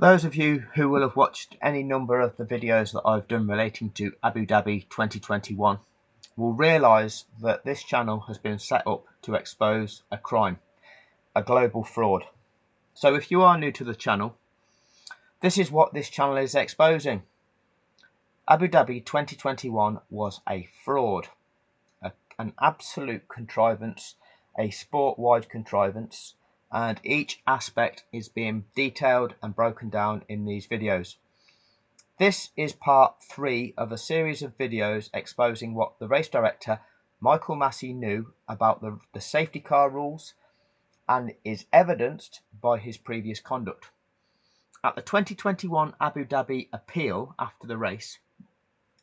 Those of you who will have watched any number of the videos that I've done relating to Abu Dhabi 2021 will realise that this channel has been set up to expose a crime, a global fraud. So if you are new to the channel, this is what this channel is exposing. Abu Dhabi 2021 was a fraud, an absolute contrivance, a sport-wide contrivance, and each aspect is being detailed and broken down in these videos. This is part 3 of a series of videos exposing what the race director Michael Masi knew about the safety car rules and is evidenced by his previous conduct. At the 2021 Abu Dhabi appeal after the race,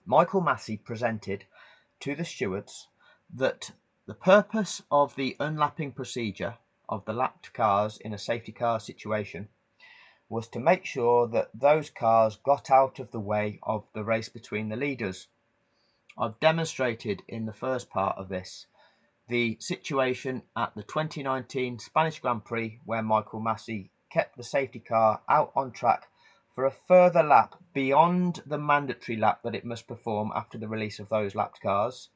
Michael Masi presented to the stewards that the purpose of the unlapping procedure of the lapped cars in a safety car situation was to make sure that those cars got out of the way of the race between the leaders. I've demonstrated in the first part of this the situation at the 2019 Spanish Grand Prix where Michael Masi kept the safety car out on track for a further lap beyond the mandatory lap that it must perform after the release of those lapped cars.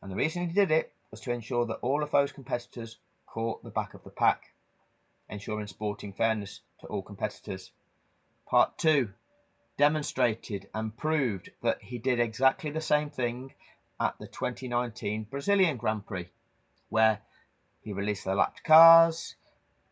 And the reason he did it was to ensure that all of those competitors caught the back of the pack, ensuring sporting fairness to all competitors. Part 2 demonstrated and proved that he did exactly the same thing at the 2019 Brazilian Grand Prix, where he released the lapped cars,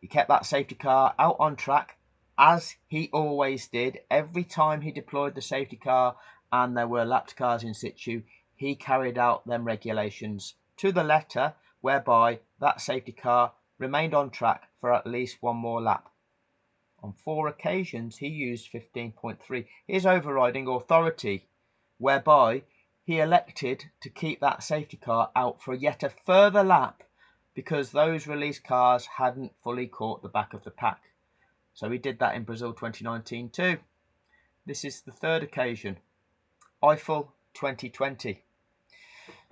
he kept that safety car out on track, as he always did. Every time he deployed the safety car and there were lapped cars in situ, he carried out them regulations to the letter, whereby that safety car remained on track for at least one more lap. On 4 occasions he used 15.3, his overriding authority, whereby he elected to keep that safety car out for yet a further lap because those released cars hadn't fully caught the back of the pack. So he did that in Brazil 2019 too. This is the 3rd occasion, Eiffel 2020.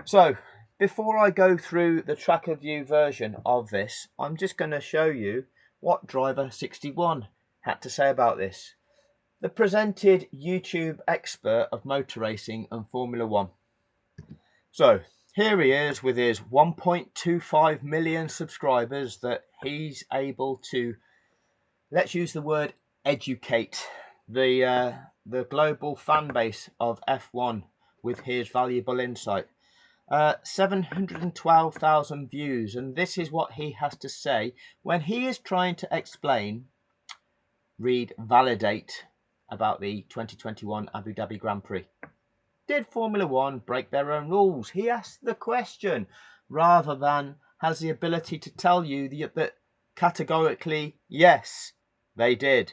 So before I go through the tracker view version of this, I'm just going to show you what Driver 61 had to say about this. The presented YouTube expert of motor racing and Formula 1. So here he is with his 1.25 million subscribers that he's able to, let's use the word, educate the global fan base of F1 with his valuable insight. 712,000 views, and this is what he has to say when he is trying to explain, validate about the 2021 Abu Dhabi Grand Prix. Did Formula 1 break their own rules? He asked the question rather than has the ability to tell you that categorically, yes, they did.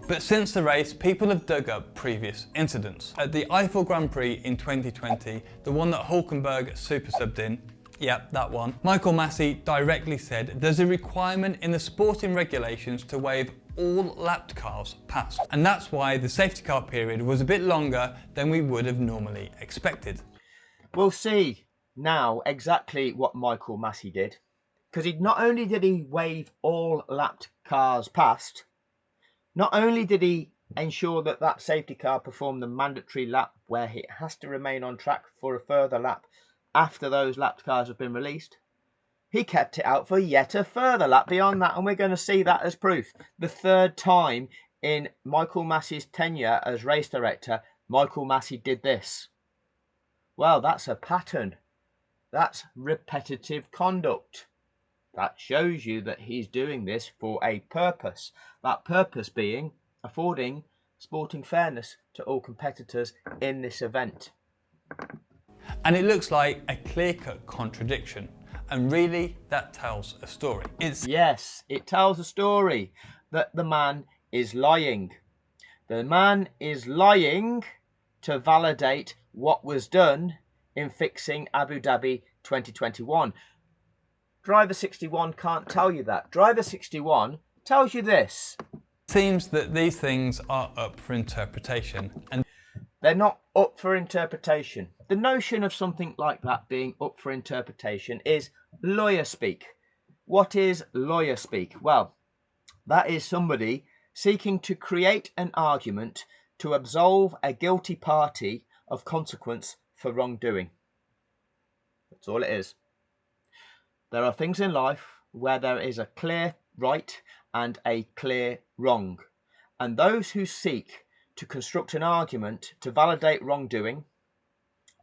But since the race, people have dug up previous incidents. At the Eiffel Grand Prix in 2020, the one that Hulkenberg super subbed in, yep, that one, Michael Masi directly said there's a requirement in the sporting regulations to waive all lapped cars passed. And that's why the safety car period was a bit longer than we would have normally expected. We'll see now exactly what Michael Masi did, because not only did he waive all lapped cars passed, not only did he ensure that that safety car performed the mandatory lap where it has to remain on track for a further lap after those lapped cars have been released, he kept it out for yet a further lap beyond that, and we're going to see that as proof. The 3rd time in Michael Masi's tenure as race director, Michael Masi did this. Well, that's a pattern. That's repetitive conduct. That shows you that he's doing this for a purpose. That purpose being affording sporting fairness to all competitors in this event. And it looks like a clear-cut contradiction. And really, that tells a story. Yes, it tells a story that the man is lying. The man is lying to validate what was done in fixing Abu Dhabi 2021. Driver 61 can't tell you that. Driver 61 tells you this. It seems that these things are up for interpretation. And they're not up for interpretation. The notion of something like that being up for interpretation is lawyer speak. What is lawyer speak? Well, That is somebody seeking to create an argument to absolve a guilty party of consequence for wrongdoing. That's all it is. There are things in life where there is a clear right and a clear wrong. And those who seek to construct an argument to validate wrongdoing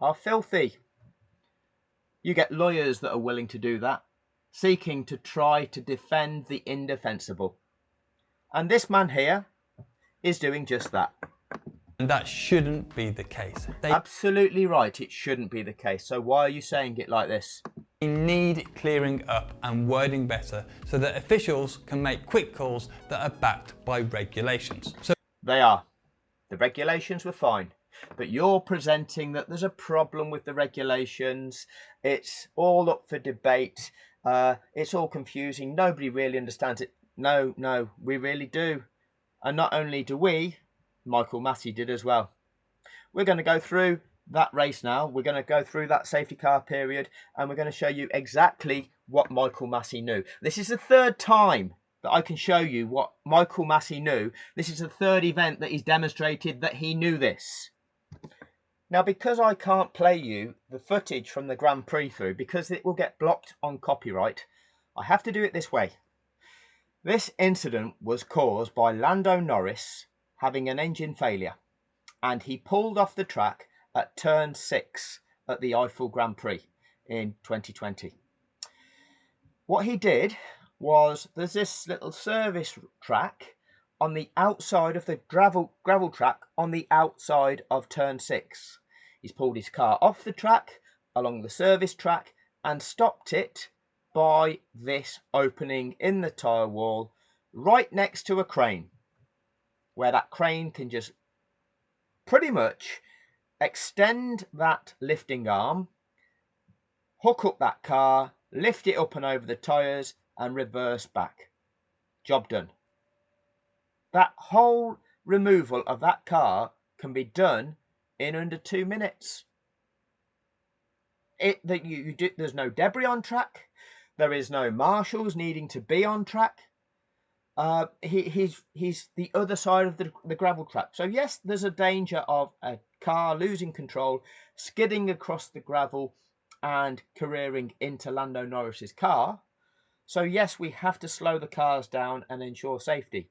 are filthy. You get lawyers that are willing to do that, seeking to try to defend the indefensible. And this man here is doing just that. And that shouldn't be the case. Absolutely right, it shouldn't be the case. So why are you saying it like this? They need clearing up and wording better so that officials can make quick calls that are backed by regulations. So they are. The regulations were fine, but you're presenting that there's a problem with the regulations. It's all up for debate. It's all confusing. Nobody really understands it. No, we really do. And not only do we, Michael Masi did as well. We're going to go through that race now. We're going to go through that safety car period, and we're going to show you exactly what Michael Masi knew. This is the third time that I can show you what Michael Masi knew. This is the third event that he's demonstrated that he knew this. Now, because I can't play you the footage from the Grand Prix through, because it will get blocked on copyright, I have to do it this way. This incident was caused by Lando Norris having an engine failure, and he pulled off the track at turn 6 at the Eiffel Grand Prix in 2020. What he did was, there's this little service track on the outside of the gravel track on the outside of turn 6. He's pulled his car off the track along the service track and stopped it by this opening in the tyre wall right next to a crane, where that crane can just pretty much extend that lifting arm, hook up that car, lift it up and over the tyres and reverse back. Job done. That whole removal of that car can be done in under 2 minutes. There's no debris on track. There is no marshals needing to be on track. He's the other side of the gravel track. So yes, there's a danger of a car losing control, skidding across the gravel and careering into Lando Norris's car. So yes, we have to slow the cars down and ensure safety.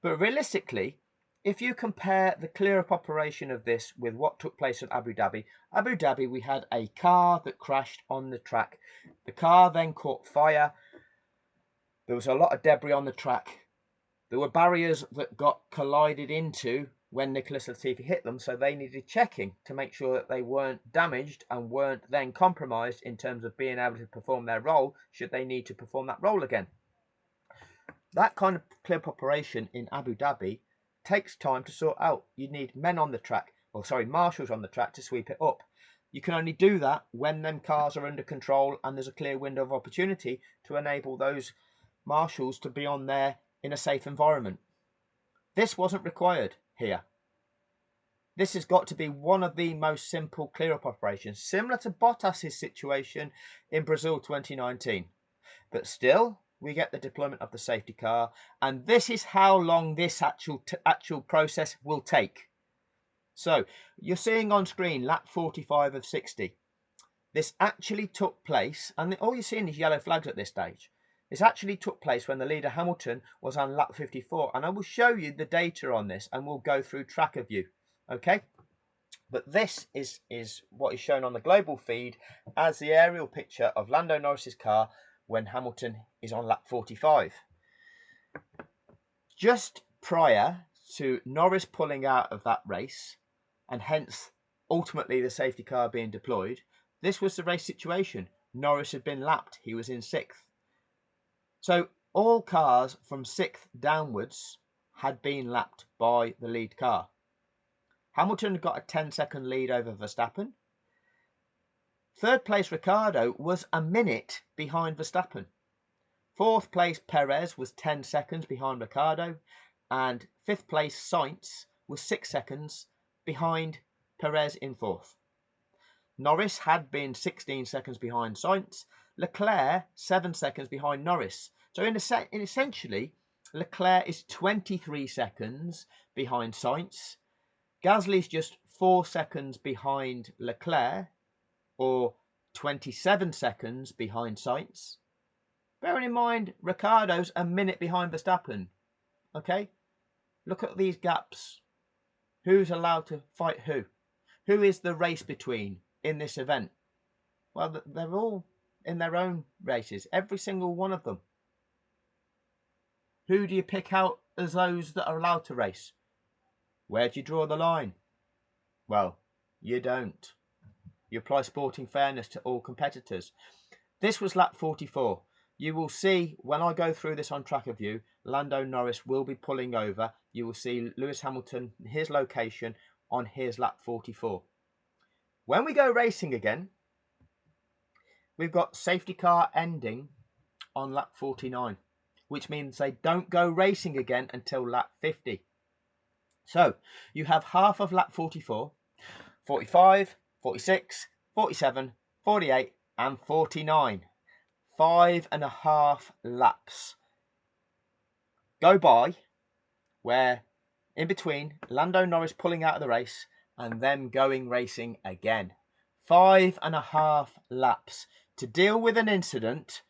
But realistically, if you compare the clear-up operation of this with what took place at Abu Dhabi, we had a car that crashed on the track. The car then caught fire. There was a lot of debris on the track. There were barriers that got collided into when Nicholas Latifi hit them, so they needed checking to make sure that they weren't damaged and weren't then compromised in terms of being able to perform their role should they need to perform that role again. That kind of clear-up operation in Abu Dhabi takes time to sort out. You need men on the track, marshals on the track to sweep it up. You can only do that when them cars are under control and there's a clear window of opportunity to enable those marshals to be on there in a safe environment. This wasn't required here. This has got to be one of the most simple clear-up operations, similar to Bottas's situation in Brazil 2019. But still, we get the deployment of the safety car, and this is how long this actual process will take. So, you're seeing on screen lap 45 of 60. This actually took place, and all you're seeing is yellow flags at this stage. This actually took place when the leader Hamilton was on lap 54, and I will show you the data on this, and we'll go through track of view, okay? But this is what is shown on the global feed as the aerial picture of Lando Norris's car when Hamilton is on lap 45. Just prior to Norris pulling out of that race, and hence ultimately the safety car being deployed, this was the race situation. Norris had been lapped. He was in 6th. So all cars from 6th downwards had been lapped by the lead car. Hamilton got a 10-second lead over Verstappen. 3rd place Ricciardo was a minute behind Verstappen. 4th place Perez was 10 seconds behind Ricciardo, and 5th place Sainz was 6 seconds behind Perez in 4th. Norris had been 16 seconds behind Sainz. Leclerc 7 seconds behind Norris. So essentially, Leclerc is 23 seconds behind Sainz. Gasly's just 4 seconds behind Leclerc, or 27 seconds behind Sainz. Bearing in mind, Ricciardo's a minute behind Verstappen. Okay? Look at these gaps. Who's allowed to fight who? Who is the race between in this event? Well, they're all in their own races, every single one of them. Who do you pick out as those that are allowed to race? Where do you draw the line? Well, you don't. You apply sporting fairness to all competitors. This was lap 44. You will see when I go through this on tracker view, Lando Norris will be pulling over. You will see Lewis Hamilton, his location on his lap 44. When we go racing again, we've got safety car ending on lap 49, which means they don't go racing again until lap 50. So you have half of lap 44, 45, 46, 47, 48 and 49. 5.5 laps go by, where in between Lando Norris pulling out of the race and them going racing again. 5.5 laps to deal with an incident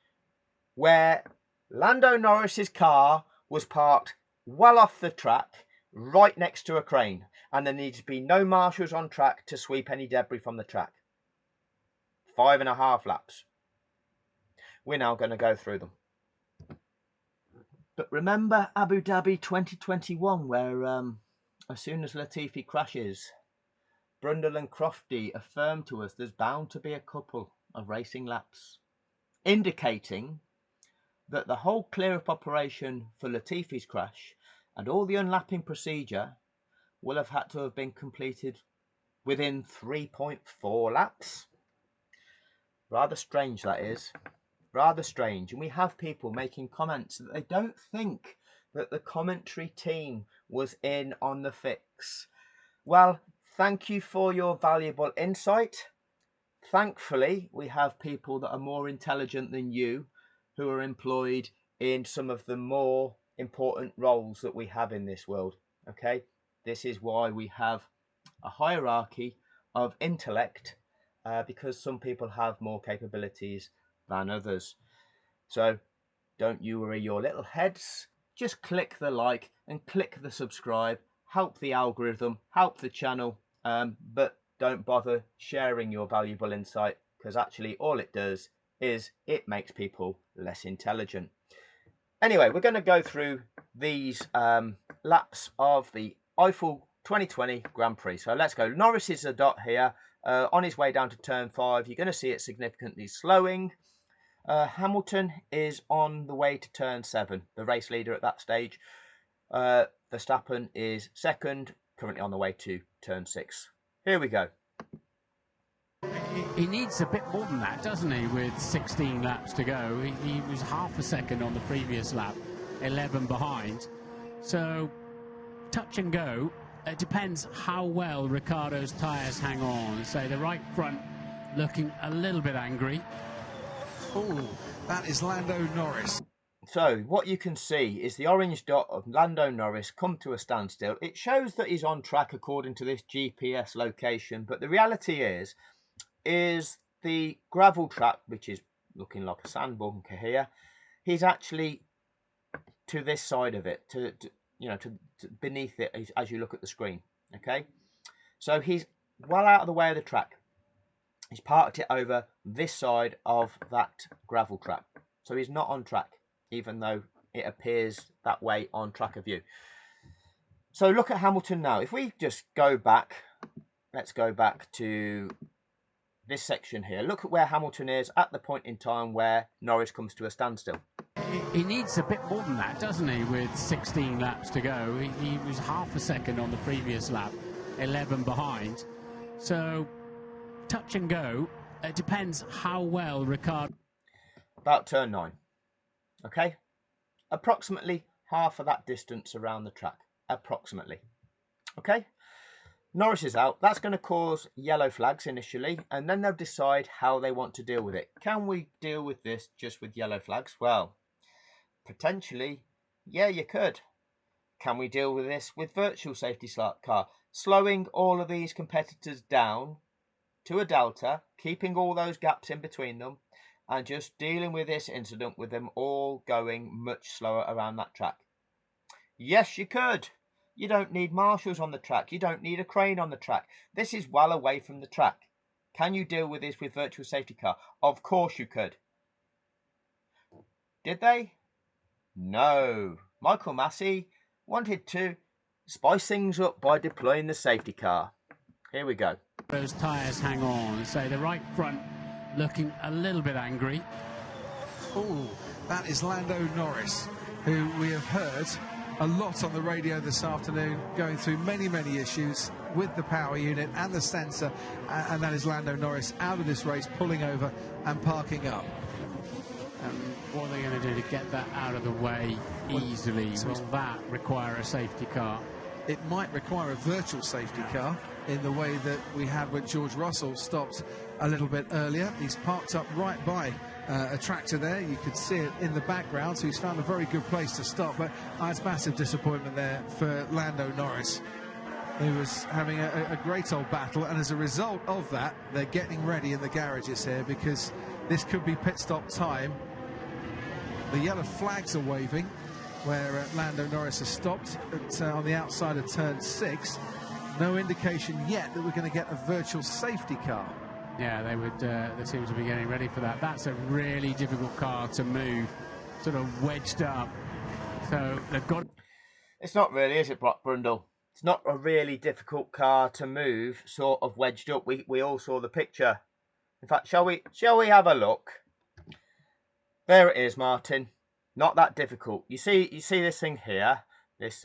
where Lando Norris's car was parked well off the track, right next to a crane, and there needs to be no marshals on track to sweep any debris from the track. 5.5 laps. We're now going to go through them. But remember Abu Dhabi 2021, where as soon as Latifi crashes, Brundle and Crofty affirmed to us there's bound to be a couple of racing laps, indicating that the whole clear-up operation for Latifi's crash and all the unlapping procedure will have had to have been completed within 3.4 laps. Rather strange, that is. Rather strange. And we have people making comments that they don't think that the commentary team was in on the fix. Well, thank you for your valuable insight. Thankfully, we have people that are more intelligent than you who are employed in some of the more important roles that we have in this world. Okay, this is why we have a hierarchy of intellect, because some people have more capabilities than others. So don't you worry your little heads, just click the like and click the subscribe, help the algorithm, help the channel, but don't bother sharing your valuable insight, because actually all it does is it makes people less intelligent. Anyway, we're going to go through these laps of the Eiffel 2020 Grand Prix. So let's go. Norris is a dot here. On his way down to turn 5, you're going to see it significantly slowing. Hamilton is on the way to turn 7, the race leader at that stage. Verstappen is second, currently on the way to turn 6. Here we go. He needs a bit more than that, doesn't he, with 16 laps to go. He was half a second on the previous lap, 11 behind. So, touch and go. It depends how well Ricciardo's tyres hang on. So the right front looking a little bit angry. Oh, that is Lando Norris. So what you can see is the orange dot of Lando Norris come to a standstill. It shows that he's on track according to this GPS location, but the reality is the gravel track, which is looking like a sand bunker here, he's actually to this side of it, to beneath it as you look at the screen. Okay, so he's well out of the way of the track. He's parked it over this side of that gravel track, so he's not on track, even though it appears that way on tracker view. So look at Hamilton now. If we just go back, let's go back to this section here. Look at where Hamilton is at the point in time where Norris comes to a standstill. He needs a bit more than that, doesn't he, with 16 laps to go. He was half a second on the previous lap, 11 behind. So, touch and go. It depends how well Ricciardo... About turn 9. Okay? Approximately half of that distance around the track. Approximately. Okay? Norris is out. That's going to cause yellow flags initially, and then they'll decide how they want to deal with it. Can we deal with this just with yellow flags? Well, potentially Yeah, you could. Can we deal with this with virtual safety car? Slowing all of these competitors down to a delta, keeping all those gaps in between them, and just dealing with this incident with them all going much slower around that track. Yes, you could. You don't need marshals on the track. You don't need a crane on the track. This is well away from the track. Can you deal with this with virtual safety car? Of course you could. Did they? No. Michael Masi wanted to spice things up by deploying the safety car. Here we go. Those tyres hang on. So the right front looking a little bit angry. Oh, that is Lando Norris, who we have heard a lot on the radio this afternoon, going through many issues with the power unit and the sensor, and that is Lando Norris out of this race, pulling over and parking up. What are they going to do to get that out of the way easily? Will that require a safety car? It might require a virtual safety car in the way that we had when George Russell stopped a little bit earlier. He's parked up right by a tractor there. You could see it in the background, so he's found a very good place to stop. But it's massive disappointment there for Lando Norris. He was having a great old battle, and as a result of that, they're getting ready in the garages here, because this could be pit stop time. The yellow flags are waving where Lando Norris has stopped on the outside of turn 6. No indication yet that we're going to get a virtual safety car. Yeah, they seem to be getting ready for that. That's a really difficult car to move, sort of wedged up. So they've got... It's not really, is it, Brock Brundle? It's not a really difficult car to move, sort of wedged up. We all saw the picture. In fact, shall we have a look? There it is, Martin. Not that difficult. You see this thing here, this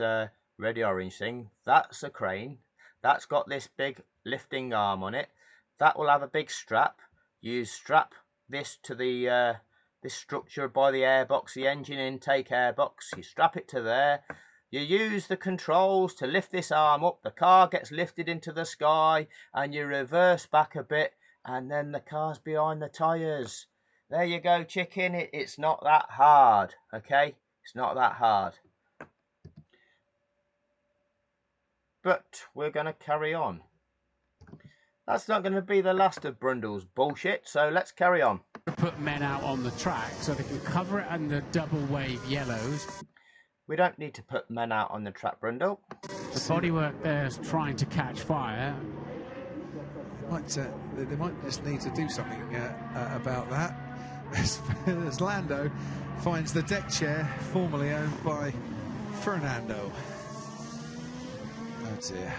red orange thing. That's a crane. That's got this big lifting arm on it. That will have a big strap. You strap this to the this structure by the airbox, the engine intake airbox. You strap it to there. You use the controls to lift this arm up. The car gets lifted into the sky, and you reverse back a bit, and then the car's behind the tyres. There you go, chicken. It's not that hard, okay? It's not that hard. But we're going to carry on. That's not going to be the last of Brundle's bullshit, so let's carry on. Put men out on the track so they can cover it under double wave yellows. We don't need to put men out on the track, Brundle. The bodywork there is trying to catch fire. They might just need to do something about that. As Lando finds the deck chair formerly owned by Fernando. Oh dear.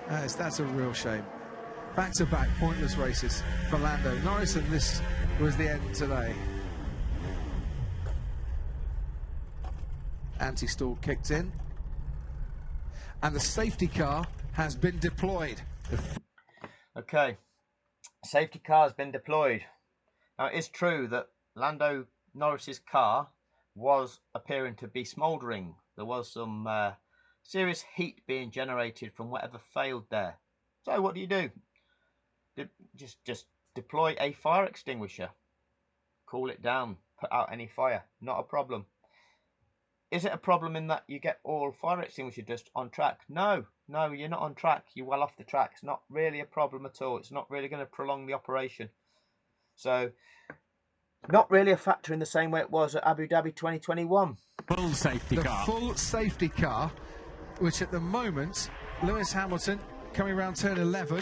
That's a real shame. Back-to-back pointless races for Lando Norris, and this was the end today. Anti-stall kicked in, and the safety car has been deployed. Okay, safety car has been deployed. Now, it is true that Lando Norris's car was appearing to be smouldering. There was some serious heat being generated from whatever failed there. So what do? Just deploy a fire extinguisher. Cool it down. Put out any fire. Not a problem. Is it a problem in that you get all fire extinguisher dust on track? No, you're not on track. You're well off the track. It's not really a problem at all. It's not really going to prolong the operation. So, not really a factor in the same way it was at Abu Dhabi 2021. Full safety car. The full safety car, which at the moment, Lewis Hamilton coming around turn 11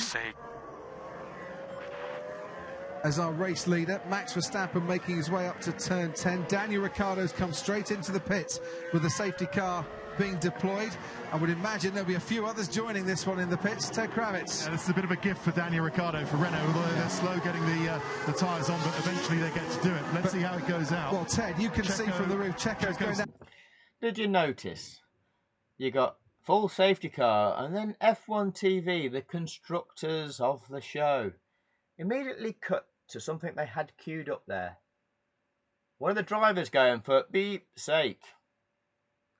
as our race leader. Max Verstappen making his way up to turn 10. Daniel Ricciardo's come straight into the pits with the safety car being deployed. I would imagine there'll be a few others joining this one in the pits. Ted Kravitz. This is a bit of a gift for Daniel Ricciardo for Renault, although they're slow getting the tyres on, but eventually they get to do it. Let's see how it goes out. Well, Ted, you can see from the roof, Checo's going down. Did you notice? You got full safety car, and then F1 TV, the constructors of the show, immediately cut to something they had queued up there. What are the drivers going for? Beep sake.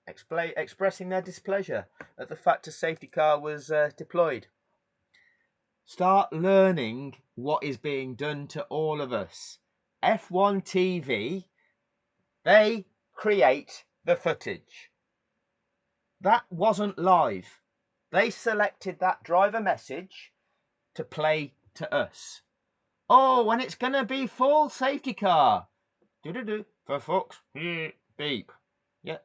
Expressing their displeasure at the fact a safety car was deployed. Start learning what is being done to all of us. F1 TV, they create the footage. That wasn't live. They selected that driver message to play to us. Oh, and it's going to be full safety car. Do-do-do, for fuck's beep. Yeah,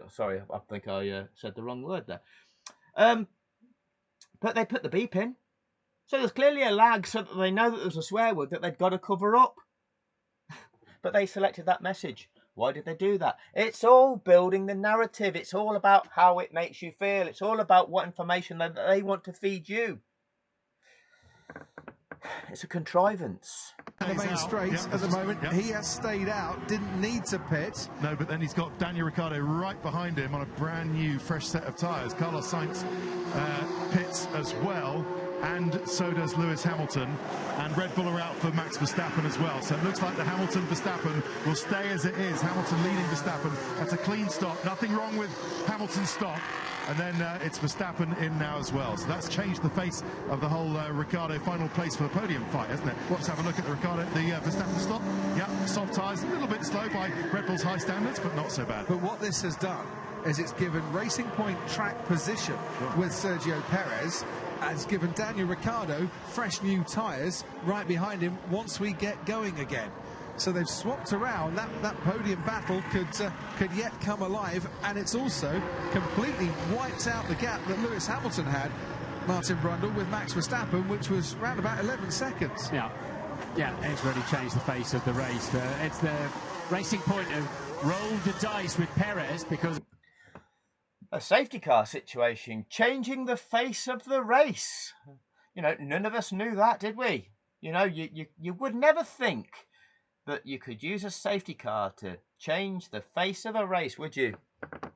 sorry, I think I said the wrong word there. But they put the beep in. So there's clearly a lag so that they know that there's a swear word that they've got to cover up. But they selected that message. Why did they do that? It's all building the narrative. It's all about how it makes you feel. It's all about what information that they want to feed you. It's a contrivance. The main straight at the moment, he has stayed out, didn't need to pit. No, but then he's got Daniel Ricciardo right behind him on a brand new, fresh set of tyres. Carlos Sainz pits as well, and so does Lewis Hamilton. And Red Bull are out for Max Verstappen as well. So it looks like the Hamilton-Verstappen will stay as it is. Hamilton leading Verstappen. That's a clean stop. Nothing wrong with Hamilton's stop. And then it's Verstappen in now as well. So that's changed the face of the whole Ricciardo final place for the podium fight, hasn't it? Let's have a look at the Verstappen stop. Yeah, soft tyres, a little bit slow by Red Bull's high standards, but not so bad. But what this has done is it's given Racing Point track position with Sergio Perez, and it's given Daniel Ricciardo fresh new tyres right behind him once we get going again. So they've swapped around. That podium battle could yet come alive, and it's also completely wiped out the gap that Lewis Hamilton had, Martin Brundle, with Max Verstappen, which was around about 11 seconds. Yeah, it's really changed the face of the race. It's the Racing Point have rolled the dice with Perez because a safety car situation changing the face of the race. You know, none of us knew that, did we? You know, you would never think that you could use a safety car to change the face of a race, would you?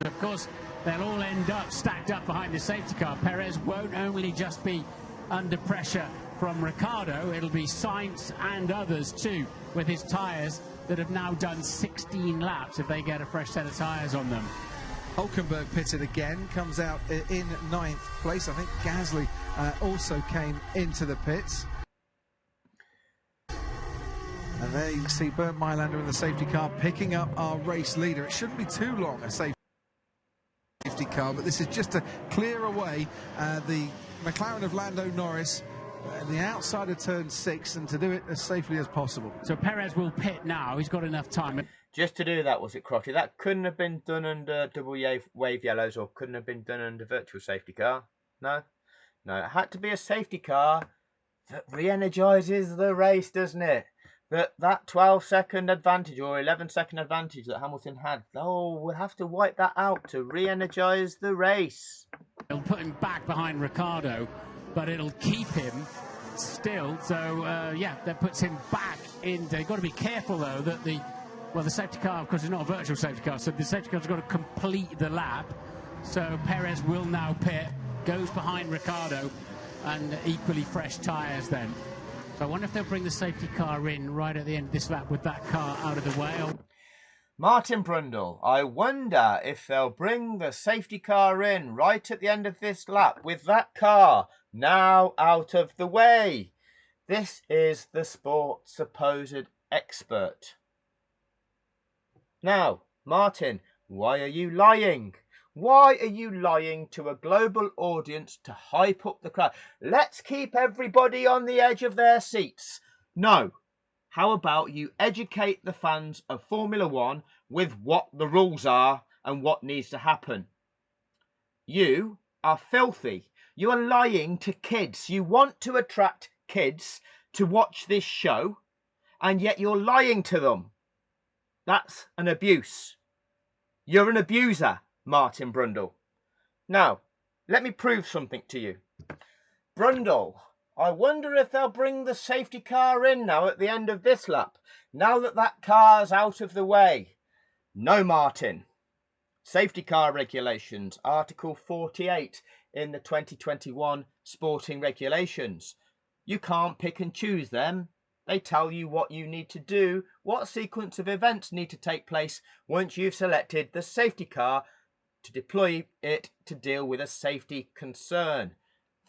Of course, they'll all end up stacked up behind the safety car. Perez won't only just be under pressure from Ricciardo, it'll be Sainz and others too, with his tyres that have now done 16 laps if they get a fresh set of tyres on them. Hulkenberg pitted again, comes out in 9th place. I think Gasly also came into the pits. And there you can see Bernd Mailander in the safety car picking up our race leader. It shouldn't be too long, a safety car, but this is just to clear away the McLaren of Lando Norris and the outside of turn 6, and to do it as safely as possible. So Perez will pit now. He's got enough time. Just to do that, was it, Crotty? That couldn't have been done under double wave yellows, or couldn't have been done under virtual safety car. No, it had to be a safety car that re-energises the race, doesn't it? That 12-second advantage or 11-second advantage that Hamilton had, we'll have to wipe that out to re-energise the race. It'll put him back behind Ricciardo, but it'll keep him still. So, that puts him back in. They've got to be careful, though, that the safety car, of course, is not a virtual safety car, so the safety car's got to complete the lap. So Perez will now pit, goes behind Ricciardo, and equally fresh tyres then. So I wonder if they'll bring the safety car in right at the end of this lap with that car out of the way. Martin Brundle, I wonder if they'll bring the safety car in right at the end of this lap with that car now out of the way. This is the sport's supposed expert. Now, Martin, why are you lying? Why are you lying to a global audience to hype up the crowd? Let's keep everybody on the edge of their seats. No. How about you educate the fans of Formula One with what the rules are and what needs to happen? You are filthy. You are lying to kids. You want to attract kids to watch this show, and yet you're lying to them. That's an abuse. You're an abuser, Martin Brundle. Now, let me prove something to you. Brundle, I wonder if they'll bring the safety car in now at the end of this lap, now that that car's out of the way. No, Martin. Safety car regulations, Article 48 in the 2021 sporting regulations. You can't pick and choose them. They tell you what you need to do, what sequence of events need to take place once you've selected the safety car to deploy it to deal with a safety concern.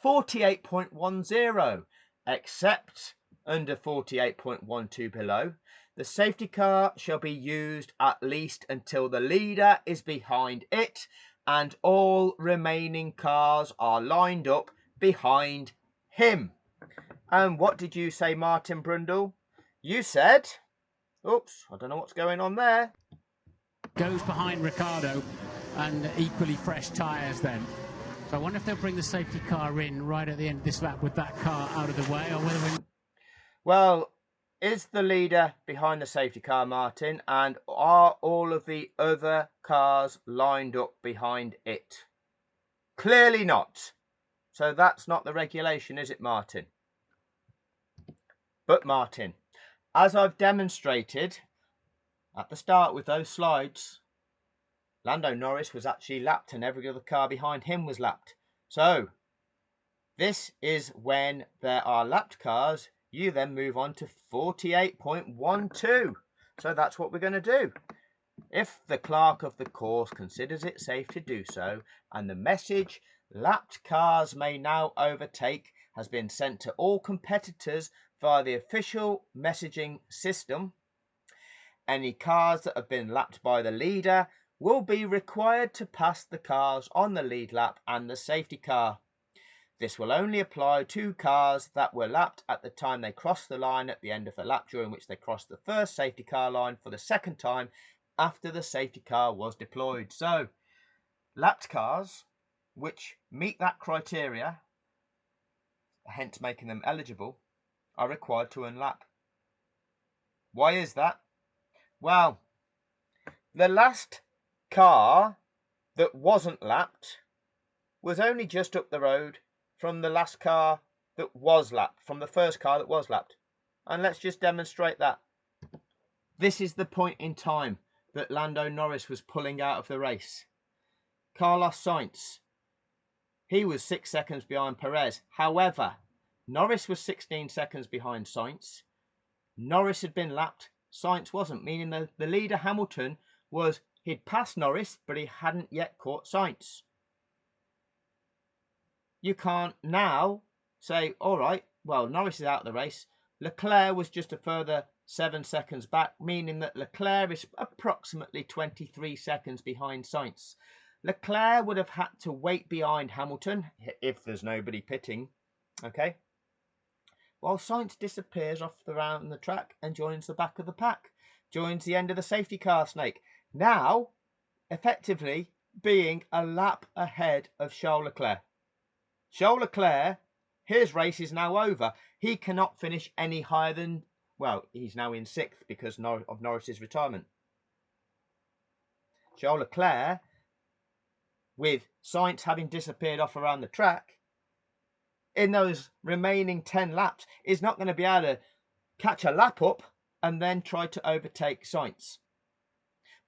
48.10, except under 48.12 below, The safety car shall be used at least until the leader is behind it and all remaining cars are lined up behind him. And what did you say, Martin Brundle? You said, oops, I don't know what's going on there. Goes behind Ricciardo and equally fresh tyres then. So I wonder if they'll bring the safety car in right at the end of this lap with that car out of the way, or whether we... Well, is the leader behind the safety car, Martin, and are all of the other cars lined up behind it? Clearly not. So that's not the regulation, is it, Martin? But Martin, as I've demonstrated at the start with those slides, Lando Norris was actually lapped and every other car behind him was lapped. So this is when there are lapped cars. You then move on to 48.12. So that's what we're going to do. If the clerk of the course considers it safe to do so, and the message lapped cars may now overtake has been sent to all competitors via the official messaging system, any cars that have been lapped by the leader will be required to pass the cars on the lead lap and the safety car. This will only apply to cars that were lapped at the time they crossed the line at the end of the lap during which they crossed the first safety car line for the second time after the safety car was deployed. So, lapped cars which meet that criteria, hence making them eligible, are required to unlap. Why is that? Well, the last car that wasn't lapped was only just up the road from the last car that was lapped, from the first car that was lapped. And let's just demonstrate that. This is the point in time that Lando Norris was pulling out of the race. Carlos Sainz, he was 6 seconds behind Perez. However, Norris was 16 seconds behind Sainz. Norris had been lapped, Sainz wasn't, meaning that the leader Hamilton he'd passed Norris, but he hadn't yet caught Sainz. You can't now say, all right, well, Norris is out of the race. Leclerc was just a further 7 seconds back, meaning that Leclerc is approximately 23 seconds behind Sainz. Leclerc would have had to wait behind Hamilton if there's nobody pitting, okay? While Sainz disappears off around the track and joins the back of the pack, joins the end of the safety car snake. Now, effectively being a lap ahead of Charles Leclerc. Charles Leclerc, his race is now over. He cannot finish any higher than, well, he's now in 6th because of Norris's retirement. Charles Leclerc, with Sainz having disappeared off around the track, in those remaining 10 laps, is not going to be able to catch a lap up and then try to overtake Sainz.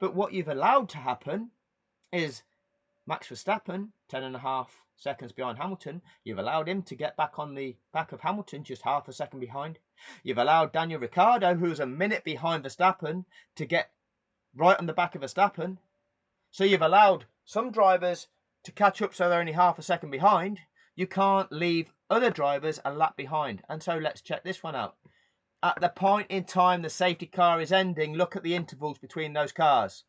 But what you've allowed to happen is Max Verstappen, 10.5 seconds behind Hamilton. You've allowed him to get back on the back of Hamilton, just half a second behind. You've allowed Daniel Ricciardo, who's a minute behind Verstappen, to get right on the back of Verstappen. So you've allowed some drivers to catch up so they're only half a second behind. You can't leave other drivers a lap behind. And so let's check this one out. At the point in time the safety car is ending, look at the intervals between those cars.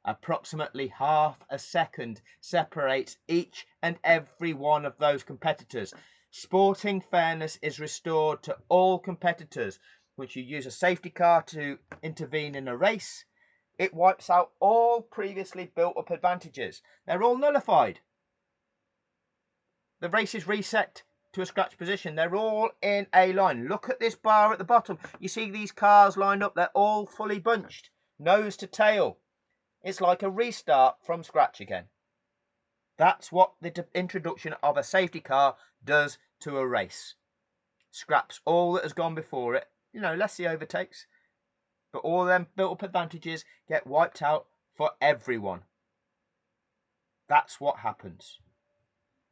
Approximately half a second separates each and every one of those competitors. Sporting fairness is restored to all competitors. Once you use a safety car to intervene in a race, it wipes out all previously built up advantages. They're all nullified. The race is reset to a scratch position. They're all in a line. Look at this bar at the bottom. You see these cars lined up. They're all fully bunched, nose to tail. It's like a restart from scratch again. That's what the introduction of a safety car does to a race. Scraps all that has gone before it. You know, less the overtakes. But all them built-up advantages get wiped out for everyone. That's what happens.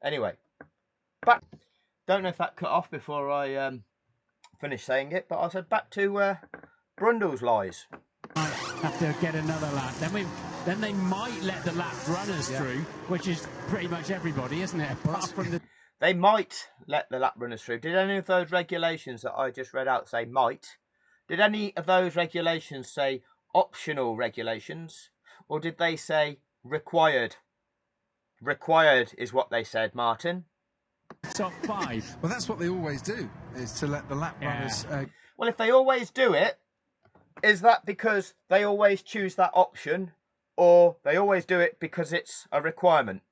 Anyway, back. Don't know if that cut off before I finished saying it, but I said back to Brundle's lies. Have to get another lap. Then they might let the lap runners through, which is pretty much everybody, isn't it? Apart from the... They might let the lap runners through. Did any of those regulations that I just read out say might? Did any of those regulations say optional regulations, or did they say required? Required is what they said, Martin. Top 5. Well, that's what they always do, is to let the lap runners... Well, if they always do it, is that because they always choose that option, or they always do it because it's a requirement?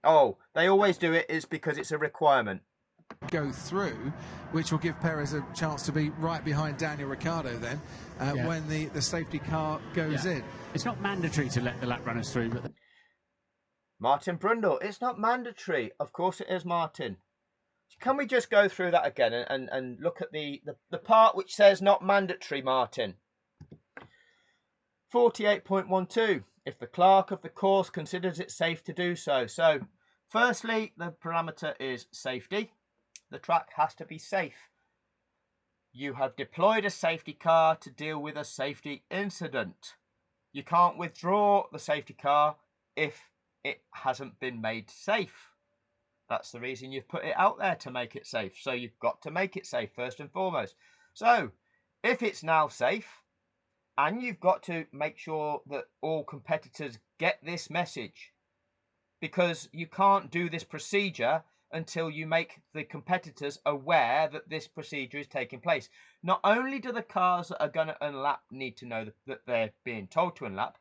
Oh, they always do it is because it's a requirement. Go through, which will give Perez a chance to be right behind Daniel Ricciardo then, when the safety car goes in. It's not mandatory to let the lap runners through, but... Martin Brundle, it's not mandatory. Of course it is, Martin. Can we just go through that again and look at the part which says not mandatory, Martin? 48.12, if the clerk of the course considers it safe to do so. So, firstly, the parameter is safety. The track has to be safe. You have deployed a safety car to deal with a safety incident. You can't withdraw the safety car if it hasn't been made safe. That's the reason you've put it out there, to make it safe. So you've got to make it safe first and foremost. So if it's now safe, and you've got to make sure that all competitors get this message, because you can't do this procedure until you make the competitors aware that this procedure is taking place. Not only do the cars that are going to unlap need to know that they're being told to unlap,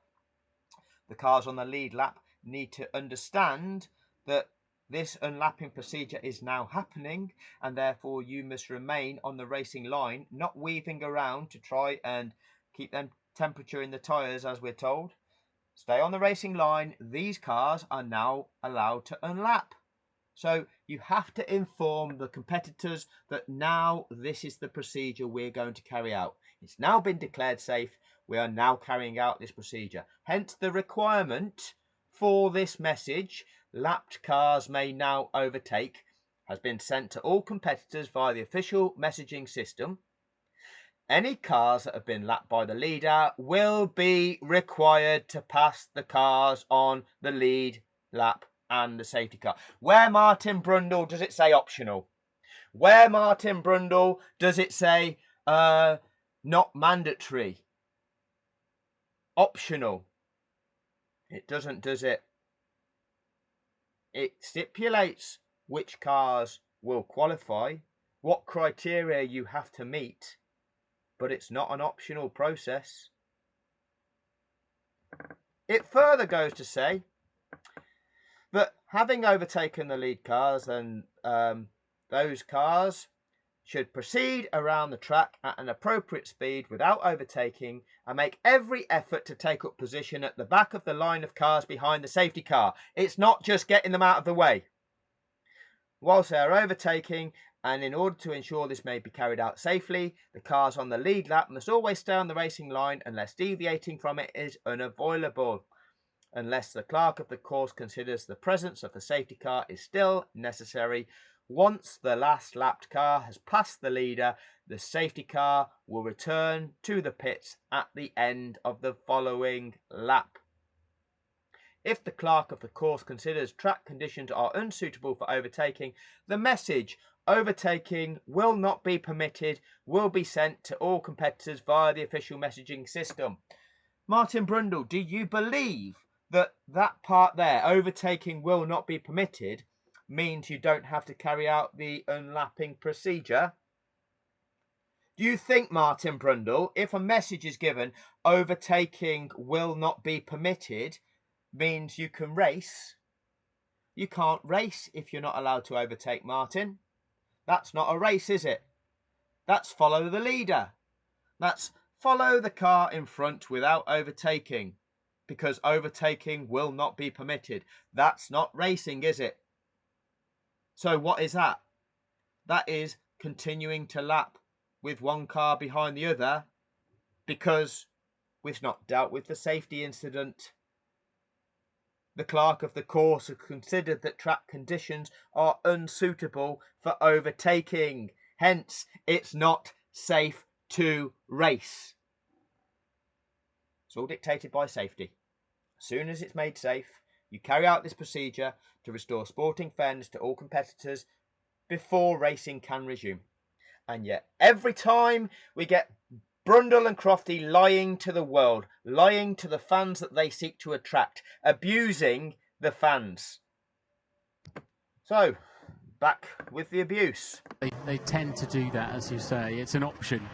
the cars on the lead lap need to understand that this unlapping procedure is now happening, and therefore you must remain on the racing line, not weaving around to try and keep them temperature in the tyres, as we're told. Stay on the racing line. These cars are now allowed to unlap. So you have to inform the competitors that now this is the procedure we're going to carry out. It's now been declared safe. We are now carrying out this procedure. Hence the requirement for this message, lapped cars may now overtake, has been sent to all competitors via the official messaging system. Any cars that have been lapped by the leader will be required to pass the cars on the lead lap and the safety car. Where, Martin Brundle, does it say optional? Where, Martin Brundle, does it say not mandatory? Optional. It doesn't, does it? It stipulates which cars will qualify, what criteria you have to meet, but it's not an optional process. It further goes to say that having overtaken the lead cars, then those cars should proceed around the track at an appropriate speed without overtaking, and make every effort to take up position at the back of the line of cars behind the safety car. It's not just getting them out of the way whilst they are overtaking, and in order to ensure this may be carried out safely, the cars on the lead lap must always stay on the racing line unless deviating from it is unavoidable, unless the clerk of the course considers the presence of the safety car is still necessary. Once the last lapped car has passed the leader, the safety car will return to the pits at the end of the following lap. If the clerk of the course considers track conditions are unsuitable for overtaking, the message "overtaking will not be permitted" will be sent to all competitors via the official messaging system. Martin Brundle, do you believe that that part there, "overtaking will not be permitted," means you don't have to carry out the unlapping procedure? Do you think, Martin Brundle, if a message is given, "overtaking will not be permitted," means you can race? You can't race if you're not allowed to overtake, Martin. That's not a race, is it? That's follow the leader. That's follow the car in front without overtaking, because overtaking will not be permitted. That's not racing, is it? So what is that? That is continuing to lap with one car behind the other, because we've not dealt with the safety incident. The clerk of the course has considered that track conditions are unsuitable for overtaking. Hence, it's not safe to race. It's all dictated by safety. As soon as it's made safe, you carry out this procedure to restore sporting fairness to all competitors before racing can resume. And yet, every time we get Brundle and Crofty lying to the world, lying to the fans that they seek to attract, abusing the fans. So, back with the abuse. They tend to do that, as you say. It's an option.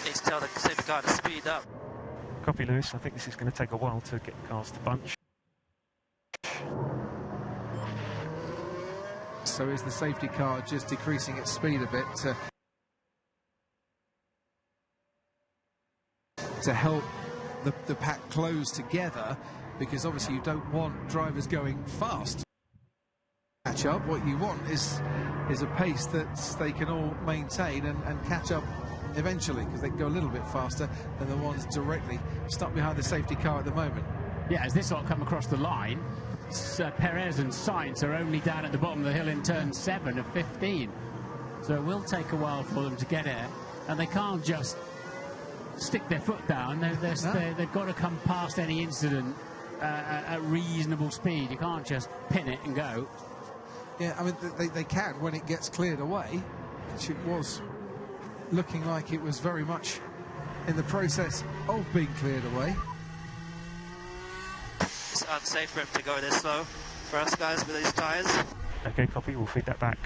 Need to tell the safety car to speed up. Copy, Lewis. I think this is going to take a while to get cars to bunch. So is the safety car just decreasing its speed a bit to help the pack close together, because obviously you don't want drivers going fast. Catch up. What you want is a pace that they can all maintain and catch up eventually, because they can go a little bit faster than the ones directly stuck behind the safety car at the moment. Yeah, as this lot come across the line, Perez and Sainz are only down at the bottom of the hill in turn 7 of 15. So it will take a while for them to get it, and they can't just stick their foot down. They've got to come past any incident at reasonable speed. You can't just pin it and go. Yeah, I mean, they can when it gets cleared away, which it was looking like it was very much in the process of being cleared away. It's unsafe for him to go this slow for us guys with these tyres. Okay, copy. We'll feed that back.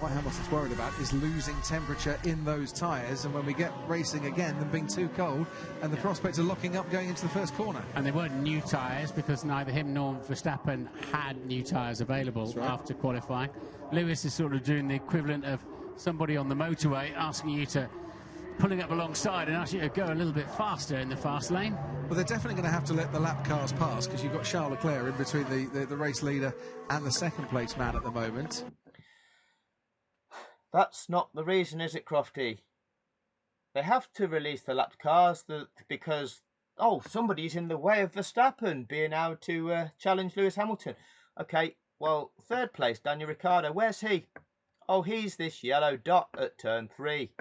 What Hamilton's worried about is losing temperature in those tyres, and when we get racing again, them being too cold, and the prospect of locking up going into the first corner. And they weren't new tyres, because neither him nor Verstappen had new tyres available after qualifying. Lewis is sort of doing the equivalent of somebody on the motorway asking you to, pulling up alongside and asking you to go a little bit faster in the fast lane. Well, they're definitely going to have to let the lap cars pass, because you've got Charles Leclerc in between the race leader and the second place man at the moment. That's not the reason, is it, Crofty? They have to release the lapped cars because, somebody's in the way of Verstappen being able to challenge Lewis Hamilton. Okay, well, third place, Daniel Ricciardo, where's he? Oh, he's this yellow dot at turn 3.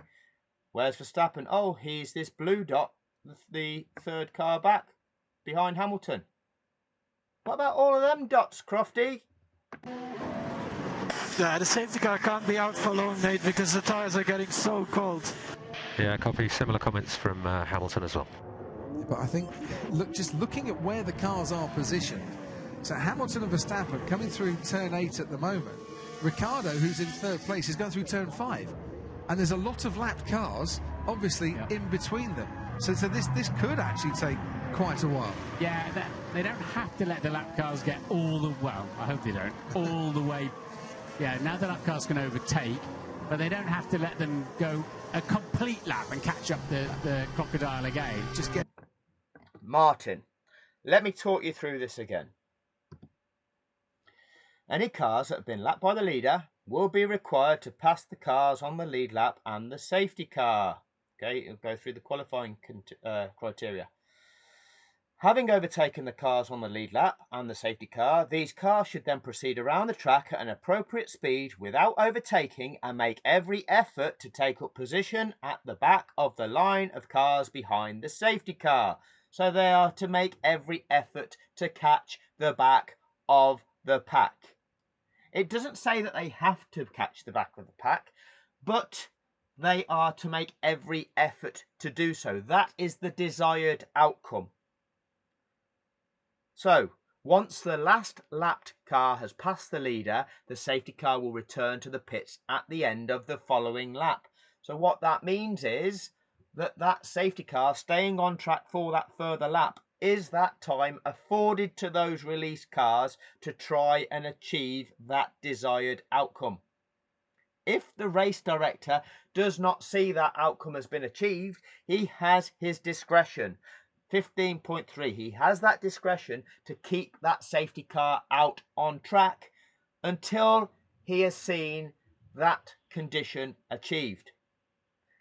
Where's Verstappen? Oh, he's this blue dot, the third car back, behind Hamilton. What about all of them dots, Crofty? Yeah, the safety car can't be out for long, Nate, because the tyres are getting so cold. Yeah, copy. Similar comments from Hamilton as well. But I think, just looking at where the cars are positioned, so Hamilton and Verstappen coming through turn 8 at the moment. Ricciardo, who's in third place, is going through turn 5. And there's a lot of lapped cars, obviously, in between them. So this could actually take quite a while. Yeah, they don't have to let the lap cars get all the, well, I hope they don't, all the way. Yeah, now the lap cars can overtake, but they don't have to let them go a complete lap and catch up the crocodile again. Just get... Martin, let me talk you through this again. Any cars that have been lapped by the leader will be required to pass the cars on the lead lap and the safety car. Okay, it'll go through the qualifying criteria. Having overtaken the cars on the lead lap and the safety car, these cars should then proceed around the track at an appropriate speed without overtaking and make every effort to take up position at the back of the line of cars behind the safety car. So they are to make every effort to catch the back of the pack. It doesn't say that they have to catch the back of the pack, but they are to make every effort to do so. That is the desired outcome. So, once the last lapped car has passed the leader, the safety car will return to the pits at the end of the following lap. So what that means is that safety car staying on track for that further lap is that time afforded to those released cars to try and achieve that desired outcome. If the race director does not see that outcome has been achieved, he has his discretion. 15.3, he has that discretion to keep that safety car out on track until he has seen that condition achieved.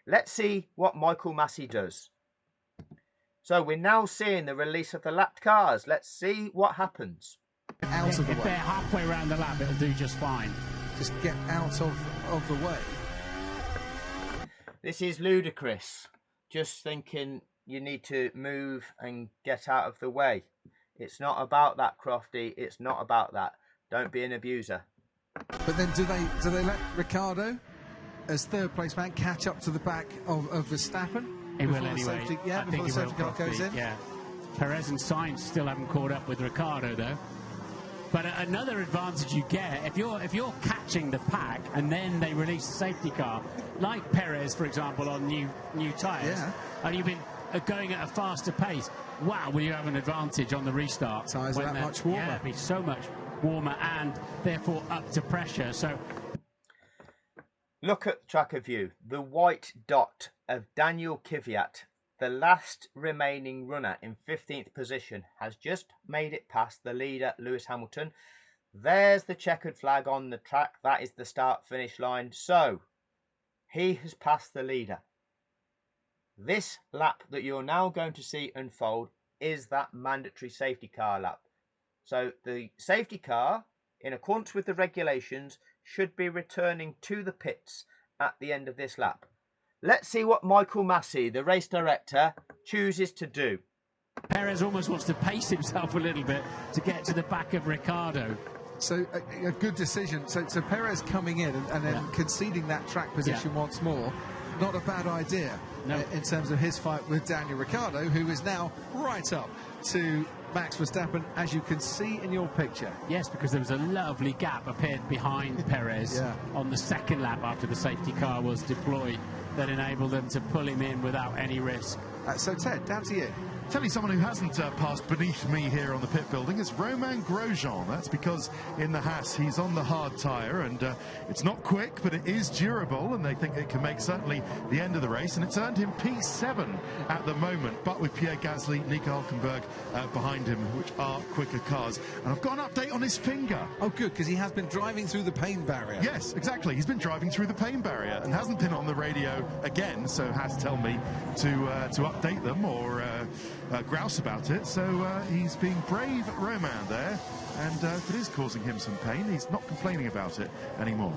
Let's see what Michael Masi does. So we're now seeing the release of the lapped cars. Let's see what happens. Out of the If way. they're halfway around the lap, it'll do just fine. Just get out of the way. This is ludicrous. Just thinking you need to move and get out of the way. It's not about that, Crofty. It's not about that. Don't be an abuser. But then do they let Ricciardo as third place man, catch up to the back of Verstappen? He will anyway. Before the safety car goes in. Yeah. Perez and Sainz still haven't caught up with Ricciardo though. But another advantage you get if you're catching the pack and then they release the safety car, like Perez for example on new tyres, and you've been going at a faster pace. Wow, will you have an advantage on the restart? Tyres are that much warmer. Yeah, it'll be so much warmer and therefore up to pressure. So look at the tracker view. The white dot of Daniel Kvyat, the last remaining runner in 15th position, has just made it past the leader Lewis Hamilton. There's the checkered flag on the track. That is the start-finish line. So he has passed the leader. This lap that you're now going to see unfold is that mandatory safety car lap. So the safety car, in accordance with the regulations, should be returning to the pits at the end of this lap. Let's see what Michael Masi, the race director, chooses to do. Perez almost wants to pace himself a little bit to get to the back of Ricciardo. So a good decision. So Perez coming in and then conceding that track position once more. Not a bad idea in terms of his fight with Daniel Ricciardo, who is now right up to Max Verstappen, as you can see in your picture. Yes, because there was a lovely gap appeared behind Perez on the second lap after the safety car was deployed that enabled them to pull him in without any risk. So Ted, down to you. Tell you someone who hasn't passed beneath me here on the pit building is Romain Grosjean. That's because in the Haas he's on the hard tyre and it's not quick but it is durable and they think it can make certainly the end of the race, and it's earned him P7 at the moment, but with Pierre Gasly, Nico Hülkenberg behind him, which are quicker cars. And I've got an update on his finger. Oh good, because he has been driving through the pain barrier. Yes, exactly, he's been driving through the pain barrier and hasn't been on the radio again, so Haas tell me to update them or grouse about it. So he's being brave, Roman there, and if it is causing him some pain, he's not complaining about it anymore.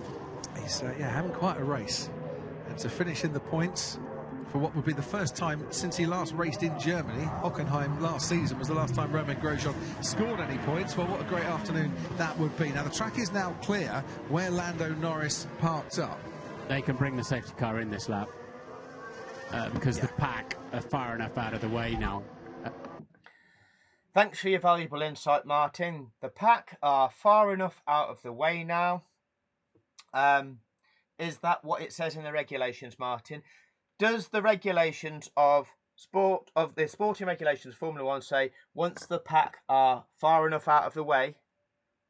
He's having quite a race, and to finish in the points for what would be the first time since he last raced in Germany. Hockenheim last season was the last time Romain Grosjean scored any points. Well, what a great afternoon that would be. Now the track is now clear where Lando Norris parked up. They can bring the safety car in this lap because the pack are far enough out of the way now. Thanks for your valuable insight, Martin. The pack are far enough out of the way now. Is that what it says in the regulations, Martin? Does the regulations of the sporting regulations, Formula 1, say once the pack are far enough out of the way,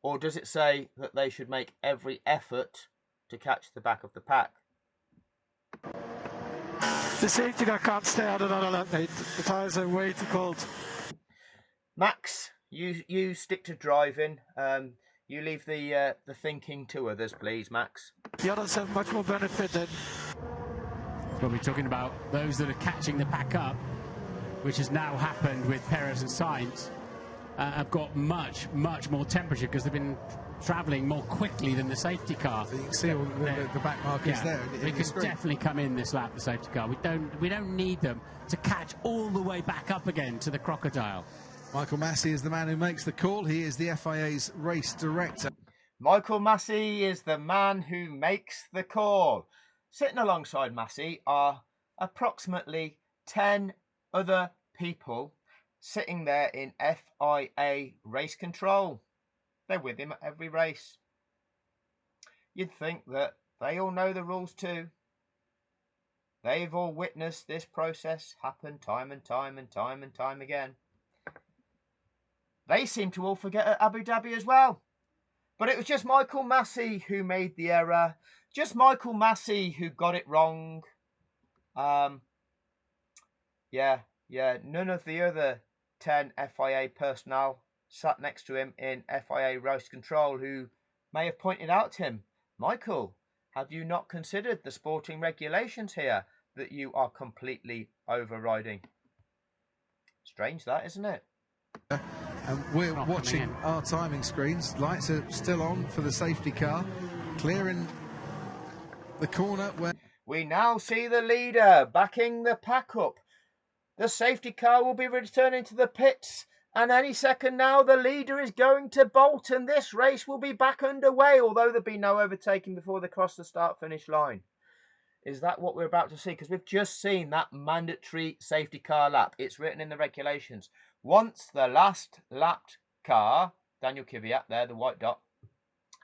or does it say that they should make every effort to catch the back of the pack? The safety car can't stay out another lap, mate. The tyres are way too cold. Max, you stick to driving. You leave the thinking to others, please, Max. The others have much more benefit than... Well, we're talking about those that are catching the pack up, which has now happened with Perez and Sainz, have got much more temperature because they've been travelling more quickly than the safety car. So you can see all the back markers there. They can definitely come in this lap, the safety car. We don't need them to catch all the way back up again to the crocodile. Michael Masi is the man who makes the call. He is the FIA's race director. Michael Masi is the man who makes the call. Sitting alongside Masi are approximately 10 other people sitting there in FIA race control. They're with him at every race. You'd think that they all know the rules too. They've all witnessed this process happen time and time again. They seem to all forget at Abu Dhabi as well. But it was just Michael Masi who made the error. Just Michael Masi who got it wrong. None of the other 10 FIA personnel sat next to him in FIA race control who may have pointed out to him, Michael, have you not considered the sporting regulations here that you are completely overriding? Strange that, isn't it? And we're watching our timing screens. Lights are still on for the safety car. Clearing the corner where... We now see the leader backing the pack up. The safety car will be returning to the pits. And any second now, the leader is going to bolt. And this race will be back underway. Although there'll be no overtaking before they cross the start-finish line. Is that what we're about to see? Because we've just seen that mandatory safety car lap. It's written in the regulations. Once the last lapped car, Daniel Kvyat there, the white dot,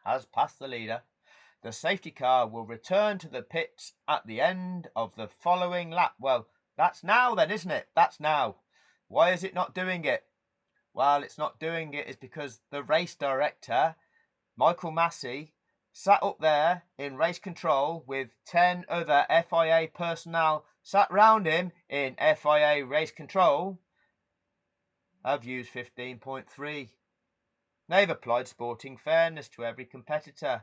has passed the leader, the safety car will return to the pits at the end of the following lap. Well, that's now then, isn't it? That's now. Why is it not doing it? Well, it's not doing it is because the race director, Michael Masi, sat up there in race control with 10 other FIA personnel sat round him in FIA race control, have used 15.3. They've applied sporting fairness to every competitor.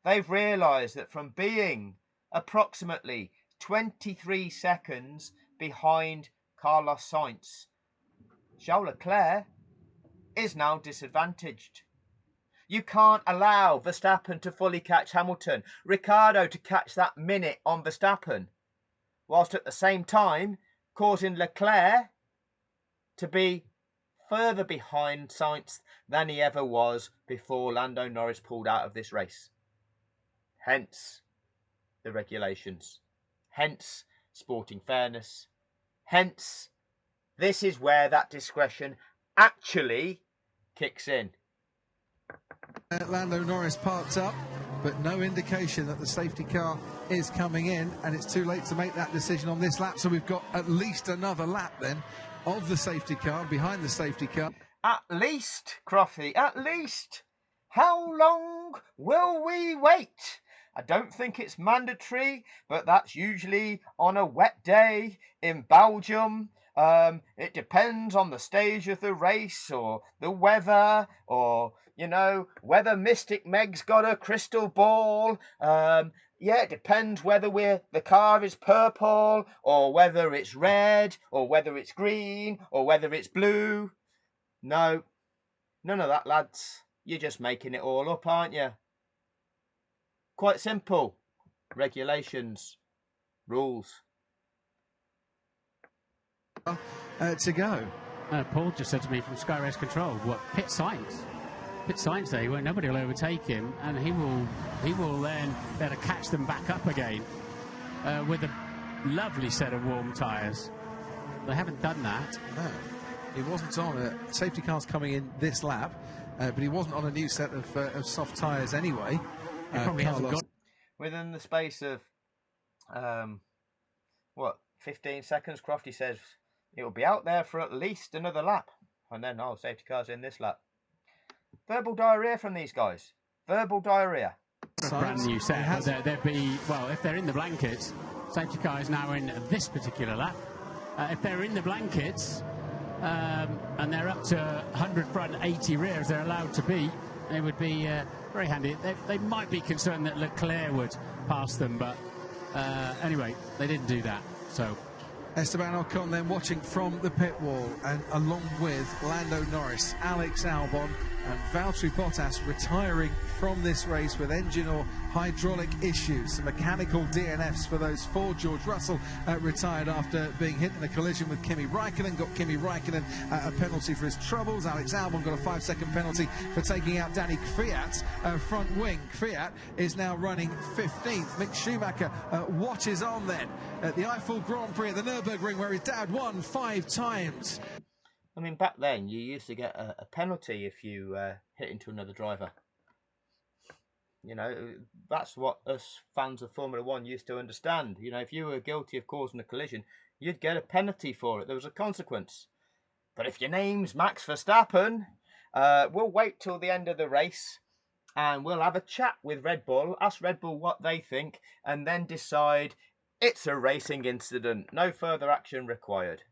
They've realised that from being approximately 23 seconds behind Carlos Sainz, Charles Leclerc is now disadvantaged. You can't allow Verstappen to fully catch Hamilton, Ricciardo to catch that minute on Verstappen, whilst at the same time causing Leclerc to be further behind Sainz than he ever was before Lando Norris pulled out of this race. Hence the regulations. Hence sporting fairness. Hence this is where that discretion actually kicks in. Lando Norris parked up, but no indication that the safety car is coming in, and it's too late to make that decision on this lap, so we've got at least another lap then of the safety car, behind the safety car. At least, Croffy, at least. How long will we wait? I don't think it's mandatory, but that's usually on a wet day in Belgium. It depends on the stage of the race or the weather, or, you know, whether Mystic Meg's got a crystal ball. Yeah, it depends whether the car is purple or whether it's red or whether it's green or whether it's blue. No, none of that, lads. You're just making it all up, aren't you? Quite simple. Regulations. Rules. To go. Paul just said to me from Sky Race Control, what, pit Sainz? Pit Sainz there, where nobody will overtake him, and he will then be able to catch them back up again with a lovely set of warm tyres. They haven't done that. No, he wasn't on a safety car's coming in this lap, but he wasn't on a new set of soft tyres anyway. He probably hasn't got. Within the space of 15 seconds, Crofty says it will be out there for at least another lap, and then safety car's in this lap. Verbal diarrhea from these guys. Verbal diarrhea. Brand new set. There'd be, well, if they're in the blankets, safety car is now in this particular lap. If they're in the blankets and they're up to 100 front, 80 rear, as they're allowed to be, it would be very handy. They might be concerned that Leclerc would pass them, but anyway, they didn't do that. So Esteban Ocon then watching from the pit wall, and along with Lando Norris, Alex Albon and Valtteri Bottas retiring from this race with engine or hydraulic issues. Some mechanical DNFs for those four. George Russell retired after being hit in a collision with Kimi Raikkonen, got Kimi Raikkonen a penalty for his troubles. Alex Albon got a 5-second penalty for taking out Danny Kvyat's front wing. Kvyat is now running 15th. Mick Schumacher watches on then at the Eiffel Grand Prix at the Nürburgring, where his dad won 5 times. I mean, back then, you used to get a penalty if you hit into another driver. You know, that's what us fans of Formula 1 used to understand. You know, if you were guilty of causing a collision, you'd get a penalty for it. There was a consequence. But if your name's Max Verstappen, we'll wait till the end of the race and we'll have a chat with Red Bull, ask Red Bull what they think, and then decide it's a racing incident. No further action required.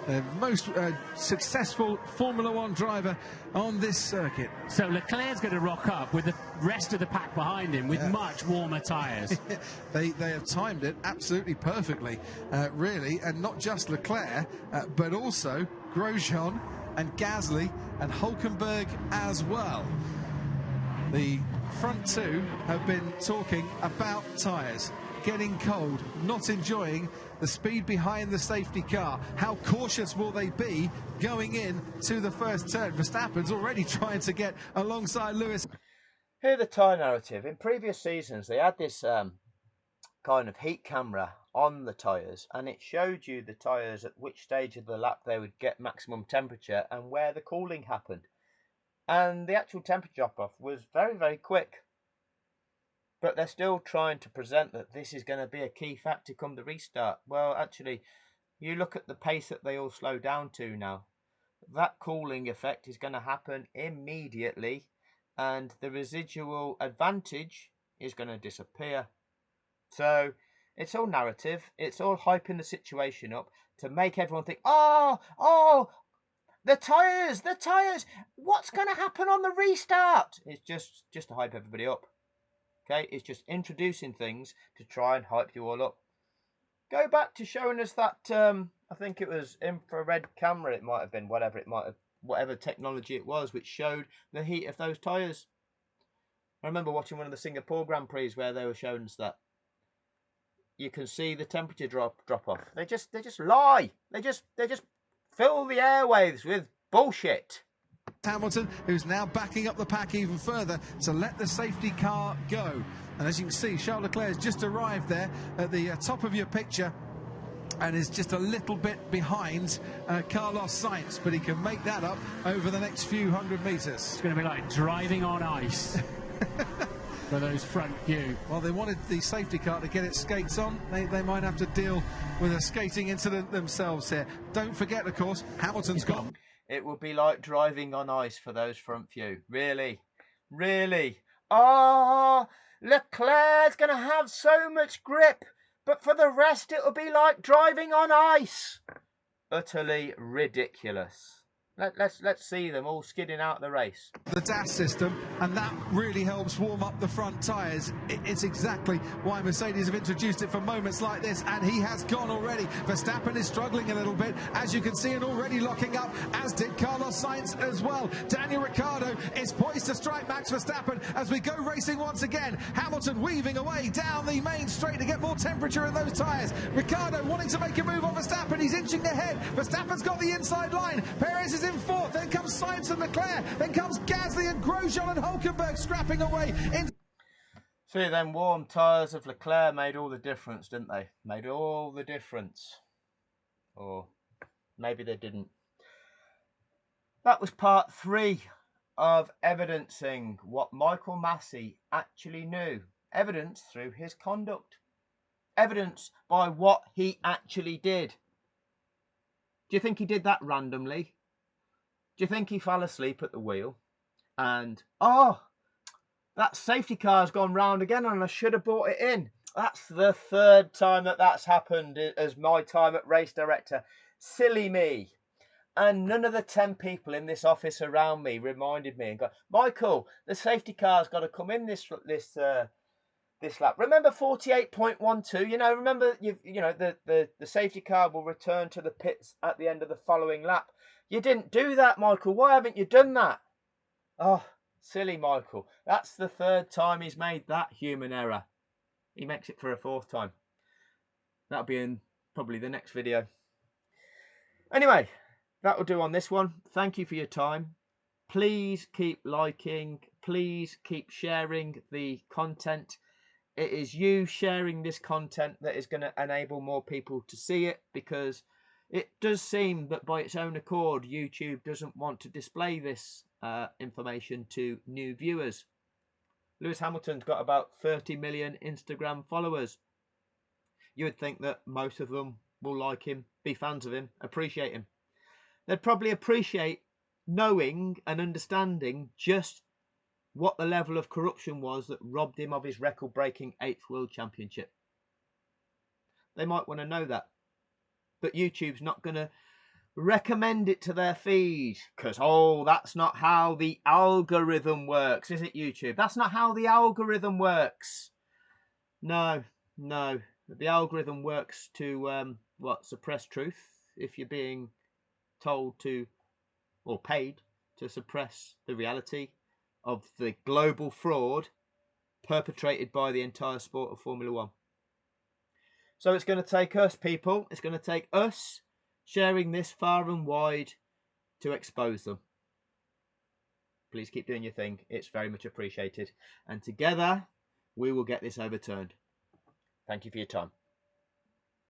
The most successful Formula 1 driver on this circuit. So Leclerc's going to rock up with the rest of the pack behind him with much warmer tyres. They have timed it absolutely perfectly, really, and not just Leclerc, but also Grosjean and Gasly and Hülkenberg as well. The front two have been talking about tyres. Getting cold, not enjoying the speed behind the safety car. How cautious will they be going in to the first turn? Verstappen's already trying to get alongside Lewis. Hear the tyre narrative. In previous seasons, they had this kind of heat camera on the tyres, and it showed you the tyres at which stage of the lap they would get maximum temperature and where the cooling happened. And the actual temperature drop-off was very, very quick. But they're still trying to present that this is going to be a key factor come the restart. Well, actually, you look at the pace that they all slow down to now. That cooling effect is going to happen immediately, and the residual advantage is going to disappear. So it's all narrative. It's all hyping the situation up to make everyone think, oh, the tyres, what's going to happen on the restart? It's just to hype everybody up. Okay, it's just introducing things to try and hype you all up. Go back to showing us that, I think it was infrared camera, it might have been, whatever technology it was, which showed the heat of those tyres. I remember watching one of the Singapore Grand Prix where they were showing us that. You can see the temperature drop off. They just lie. They just fill the airwaves with bullshit. Hamilton, who's now backing up the pack even further to let the safety car go. And as you can see, Charles Leclerc has just arrived there at the top of your picture and is just a little bit behind Carlos Sainz, but he can make that up over the next few hundred metres. It's going to be like driving on ice for those front few. Well, they wanted the safety car to get its skates on. They might have to deal with a skating incident themselves here. Don't forget, of course, Hamilton's got... It will be like driving on ice for those front few. Really? Really? Oh, Leclerc's going to have so much grip, but for the rest it will be like driving on ice. Utterly ridiculous. Let's see them all skidding out the race. The DAS system, and that really helps warm up the front tyres. It's exactly why Mercedes have introduced it for moments like this, and he has gone already. Verstappen is struggling a little bit, as you can see, and already locking up, as did Carlos Sainz as well. Daniel Ricciardo is poised to strike Max Verstappen as we go racing once again. Hamilton weaving away down the main straight to get more temperature in those tyres. Ricciardo wanting to make a move on Verstappen. He's inching ahead. Verstappen's got the inside line. Perez is in fourth, then comes Sainz and Leclerc, then comes Gasly and Grosjean and Hulkenberg scrapping away. See, them warm tyres of Leclerc made all the difference, didn't they? Made all the difference. Or maybe they didn't. That was part 3 of evidencing what Michael Masi actually knew. Evidence through his conduct. Evidence by what he actually did. Do you think he did that randomly? Do you think he fell asleep at the wheel and, oh, that safety car's gone round again and I should have brought it in? That's the 3rd time that's happened as my time at race director. Silly me. And none of the 10 people in this office around me reminded me and go, Michael, the safety car's got to come in this lap. Remember 48.12? You know, remember the safety car will return to the pits at the end of the following lap. You didn't do that, Michael. Why haven't you done that? Oh, silly Michael. That's the 3rd time he's made that human error. He makes it for a 4th time. That'll be in probably the next video. Anyway, that'll do on this one. Thank you for your time. Please keep liking. Please keep sharing the content. It is you sharing this content that is going to enable more people to see it, because it does seem that by its own accord, YouTube doesn't want to display this information to new viewers. Lewis Hamilton's got about 30 million Instagram followers. You would think that most of them will like him, be fans of him, appreciate him. They'd probably appreciate knowing and understanding just what the level of corruption was that robbed him of his record-breaking 8th World Championship. They might want to know that. But YouTube's not going to recommend it to their feed because, oh, that's not how the algorithm works, is it, YouTube? That's not how the algorithm works. No. The algorithm works to, suppress truth if you're being told to, or paid to suppress the reality of the global fraud perpetrated by the entire sport of Formula One. So it's going to take us, people. It's going to take us sharing this far and wide to expose them. Please keep doing your thing. It's very much appreciated. And together, we will get this overturned. Thank you for your time.